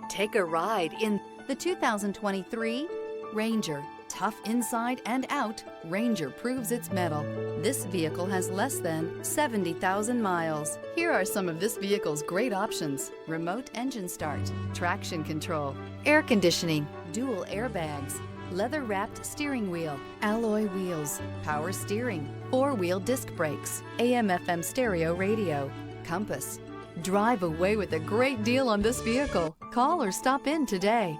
Take a ride in the 2023 Ranger. Tough inside and out, Ranger proves its mettle. This vehicle has less than 70,000 miles. Here are some of this vehicle's great options: remote engine start, traction control, air conditioning, dual airbags, leather-wrapped steering wheel, alloy wheels, power steering, four-wheel disc brakes, AM/FM stereo radio, compass. Drive away with a great deal on this vehicle. Call or stop in today.